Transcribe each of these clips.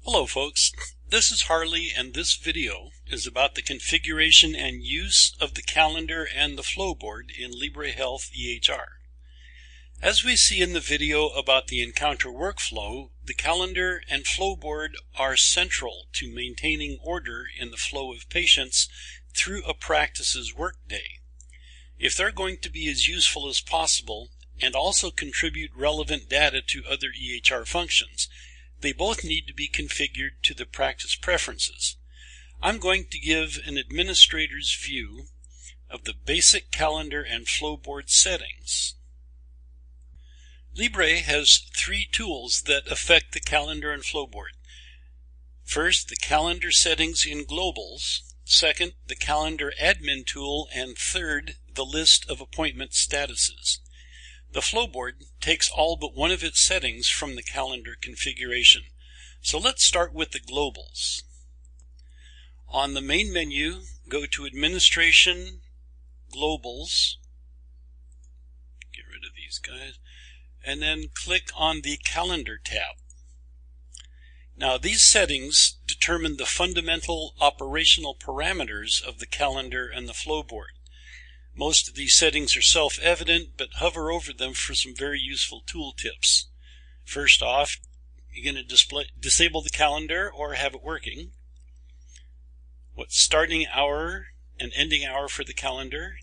Hello folks, this is Harley and this video is about the configuration and use of the calendar and the Flowboard in LibreHealth EHR. As we see in the video about the encounter workflow, the calendar and Flowboard are central to maintaining order in the flow of patients through a practice's workday. If they're going to be as useful as possible and also contribute relevant data to other EHR functions, they both need to be configured to the practice preferences. I'm going to give an administrator's view of the basic calendar and Flowboard settings. Libre has three tools that affect the calendar and Flowboard. First, the calendar settings in globals. Second, the calendar admin tool. And third, the list of appointment statuses. The Flowboard takes all but one of its settings from the calendar configuration. So let's start with the globals. On the main menu, go to Administration, Globals, get rid of these guys, and then click on the Calendar tab. Now these settings determine the fundamental operational parameters of the calendar and the Flowboard. Most of these settings are self-evident, but hover over them for some very useful tool tips. First off, you're going to disable the calendar or have it working. What's starting hour and ending hour for the calendar?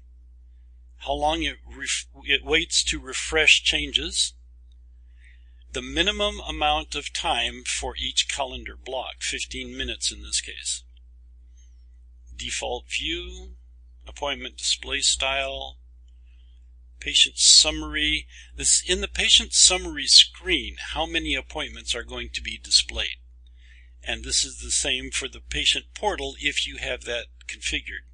How long it waits to refresh changes? The minimum amount of time for each calendar block, 15 minutes in this case. Default view, appointment display style, patient summary. This in the patient summary screen, how many appointments are going to be displayed. And this is the same for the patient portal if you have that configured.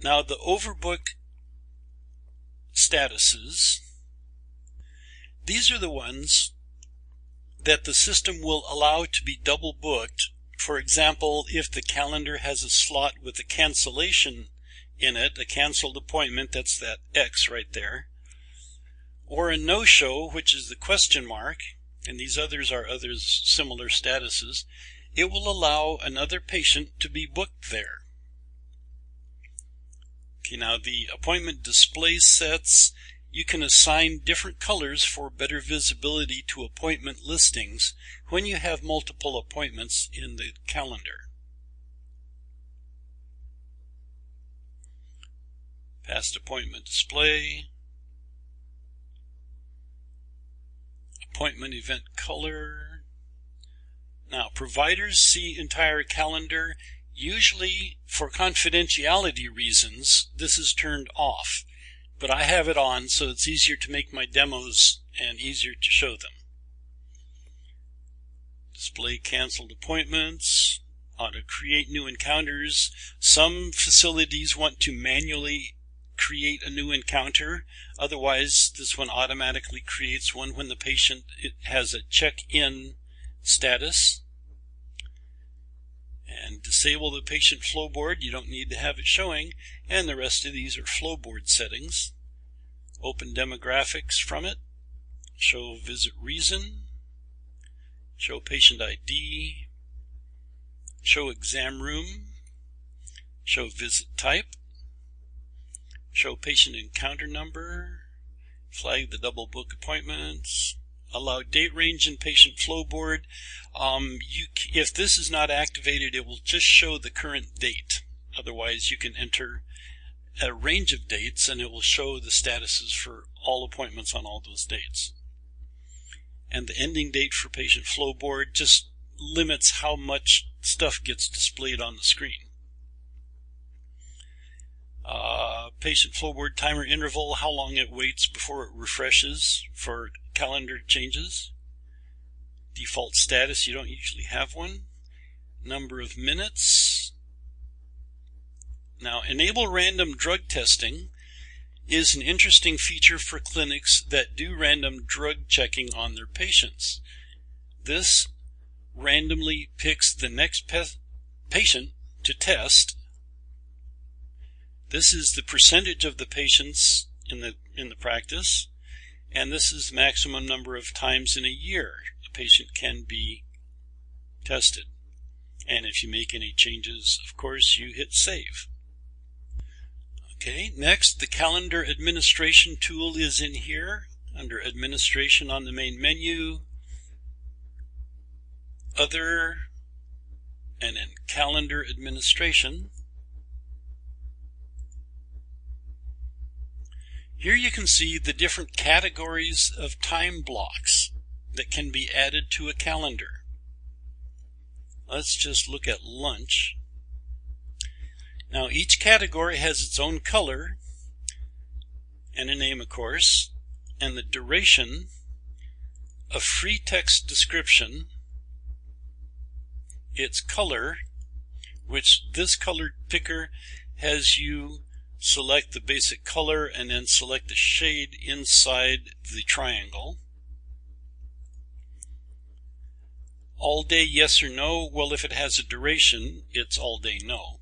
Now the Overbook statuses, these are the ones that the system will allow to be double booked. For example, if the calendar has a slot with a cancellation in it, a canceled appointment, that's that X right there, or a no-show, which is the question mark, and these others are other similar statuses, it will allow another patient to be booked there. Okay, now the appointment display sets, you can assign different colors for better visibility to appointment listings when you have multiple appointments in the calendar. Past appointment display, appointment event color. Now, providers see entire calendar. Usually, for confidentiality reasons, this is turned off. But I have it on so it's easier to make my demos and easier to show them. Display canceled appointments, auto create new encounters. Some facilities want to manually create a new encounter. Otherwise, this one automatically creates one when the patient has a check-in status. And disable the patient Flowboard, you don't need to have it showing, and the rest of these are Flowboard settings. Open demographics from it, show visit reason, show patient ID, show exam room, show visit type, show patient encounter number, flag the double book appointments, allow date range in patient Flowboard. If this is not activated, it will just show the current date. Otherwise, you can enter a range of dates and it will show the statuses for all appointments on all those dates. And the ending date for patient Flowboard just limits how much stuff gets displayed on the screen. Patient Flowboard timer interval, how long it waits before it refreshes for calendar changes. Default status, you don't usually have one. Number of minutes. Now, enable random drug testing is an interesting feature for clinics that do random drug checking on their patients. This randomly picks the next patient to test. This is the percentage of the patients in the practice, and this is the maximum number of times in a year patient can be tested. And if you make any changes, of course, you hit save. Okay, next, the calendar administration tool is in here under administration on the main menu, other, and then calendar administration. Here you can see the different categories of time blocks that can be added to a calendar. Let's just look at lunch. Now each category has its own color and a name, of course, and the duration, a free text description, its color, which this colored picker has you select the basic color and then select the shade inside the triangle. All day, yes or no. Well, if it has a duration, it's all day no.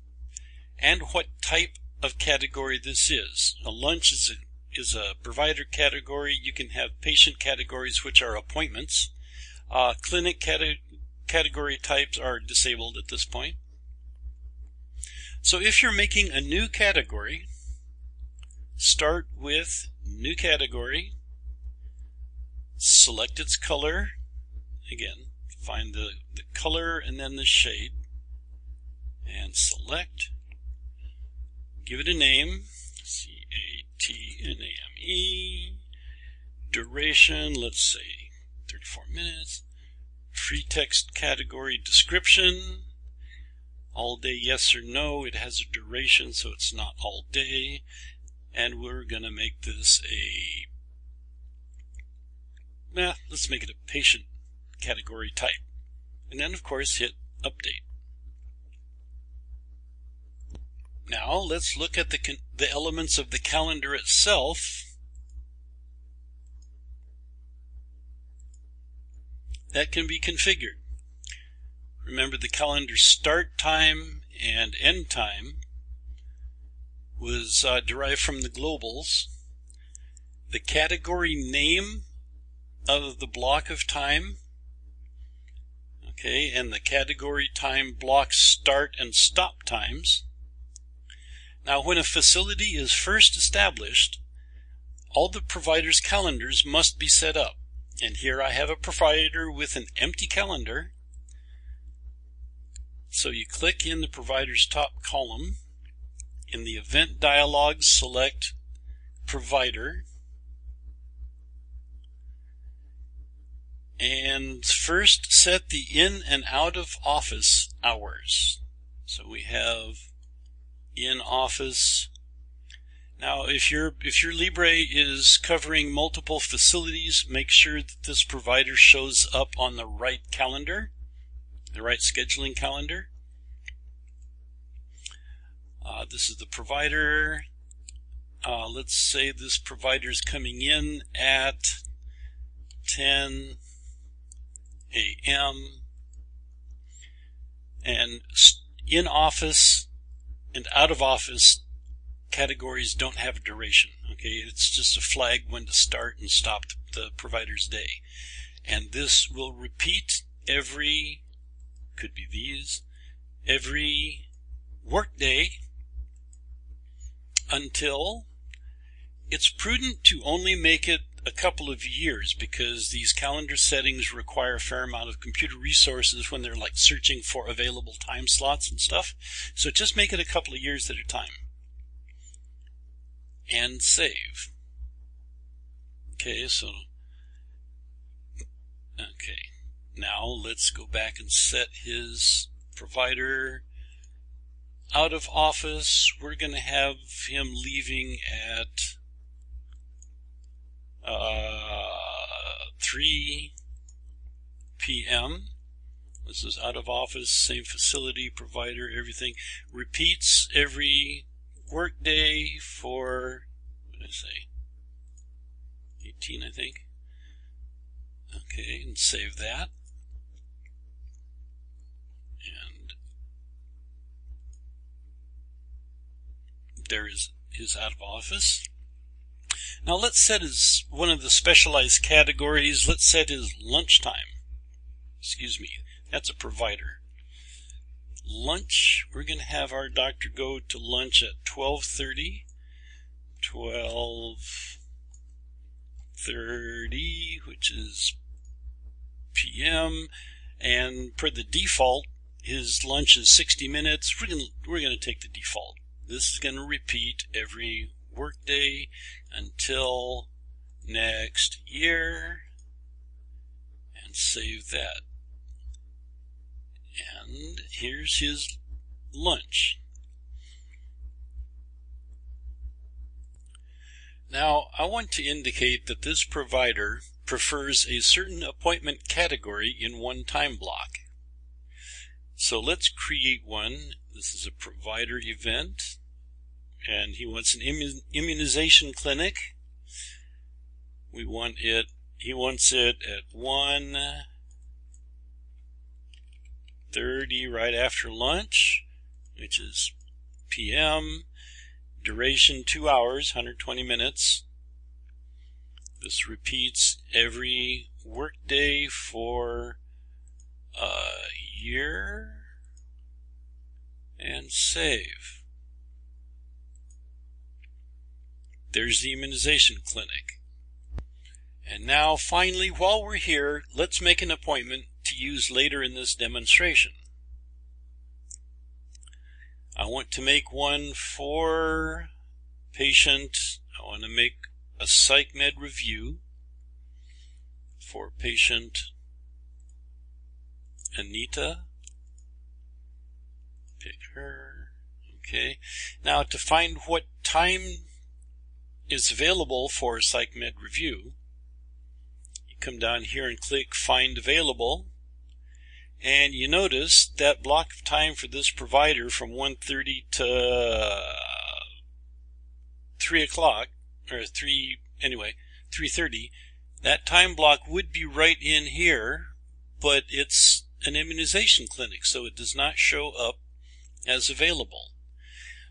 And what type of category this is. A lunch is a provider category. You can have patient categories, which are appointments. Clinic category types are disabled at this point. So if you're making a new category, start with new category, select its color, again, find the color and then the shade, and select, give it a name, CATNAME, duration, let's say 34 minutes, free text category description, all day yes or no, it has a duration so it's not all day, and we're going to make this let's make it a patient category type, and then of course hit update. Now let's look at the elements of the calendar itself. That can be configured. Remember, the calendar start time and end time was derived from the globals. The category name of the block of time, okay, and the category time block start and stop times. Now, when a facility is first established, all the providers' calendars must be set up. And here I have a provider with an empty calendar. So you click in the provider's top column. In the event dialog, select provider. And first set the in and out of office hours. So we have in office. Now if your Libre is covering multiple facilities, make sure that this provider shows up on the right calendar, the right scheduling calendar. This is the provider. Let's say this provider is coming in at 10 a.m. and in office and out of office categories don't have a duration. Okay, it's just a flag when to start and stop the provider's day, and this will repeat every workday until it's prudent to only make it a couple of years, because these calendar settings require a fair amount of computer resources when they're like searching for available time slots and stuff. So just make it a couple of years at a time. And save. Okay, now let's go back and set his provider out of office. We're going to have him leaving at 3 p.m. This is out of office, same facility, provider, everything. Repeats every workday for, what did I say, 18, I think. Okay, and save that. And there is his out of office. Now let's set as one of the specialized categories, let's set his lunchtime. excuse me, that's a provider. Lunch, we're going to have our doctor go to lunch at 12:30, 12:30, which is p.m., and per the default, his lunch is 60 minutes. We're going to take the default. This is going to repeat every workday until next year, and save that. And here's his lunch. Now, I want to indicate that this provider prefers a certain appointment category in one time block. So let's create one. This is a provider event, and he wants an immunization clinic. He wants it at 1:30 right after lunch, which is p.m. Duration 2 hours, 120 minutes. This repeats every workday for a year, and save. There's the immunization clinic. And now finally, while we're here, let's make an appointment to use later in this demonstration. I want to make one for patient. I want to make a psych med review for patient Anita. Pick her. Okay. Now to find what time is available for a psych med review, you come down here and click Find Available. And you notice that block of time for this provider from 1:30 to 3 o'clock, or 3:30, that time block would be right in here, but it's an immunization clinic, so it does not show up as available.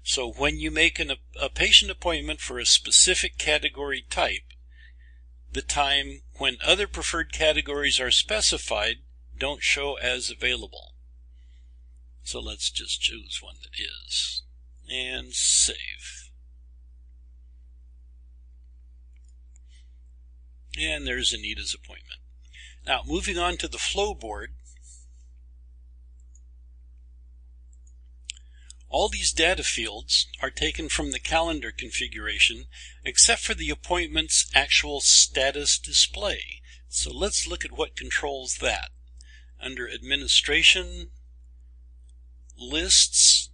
So when you make a patient appointment for a specific category type, the time when other preferred categories are specified don't show as available. So let's just choose one that is, and save. And there's Anita's appointment. Now moving on to the Flowboard. All these data fields are taken from the calendar configuration, except for the appointment's actual status display. So let's look at what controls that. Under Administration, Lists,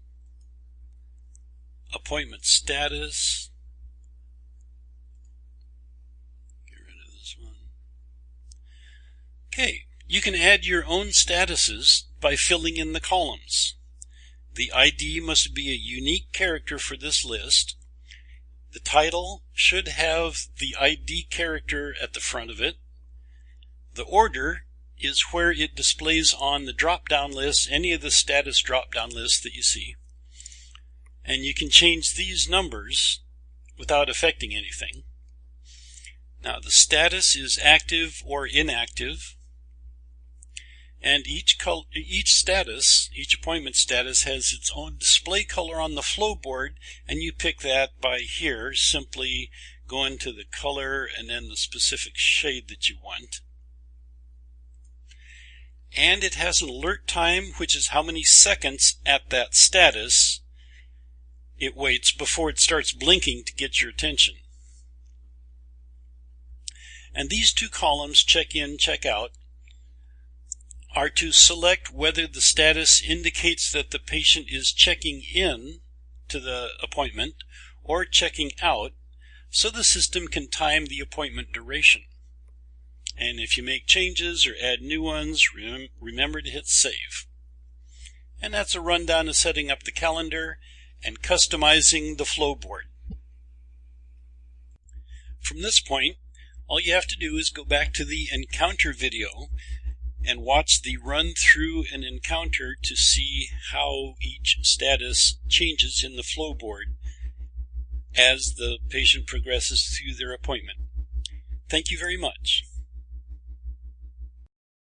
Appointment Status. Get rid of this one. Okay, you can add your own statuses by filling in the columns. The ID must be a unique character for this list. The title should have the ID character at the front of it. The order is where it displays on the drop-down list, any of the status drop-down lists that you see. And you can change these numbers without affecting anything. Now the status is active or inactive, and each appointment status has its own display color on the Flowboard, and you pick that by here, simply going to the color and then the specific shade that you want. And it has an alert time, which is how many seconds at that status it waits before it starts blinking to get your attention. And these two columns, check in, check out, are to select whether the status indicates that the patient is checking in to the appointment or checking out, so the system can time the appointment duration. And if you make changes or add new ones, remember to hit save. And that's a rundown of setting up the calendar and customizing the Flowboard. From this point, all you have to do is go back to the encounter video and watch the run through an encounter to see how each status changes in the Flowboard as the patient progresses through their appointment. Thank you very much.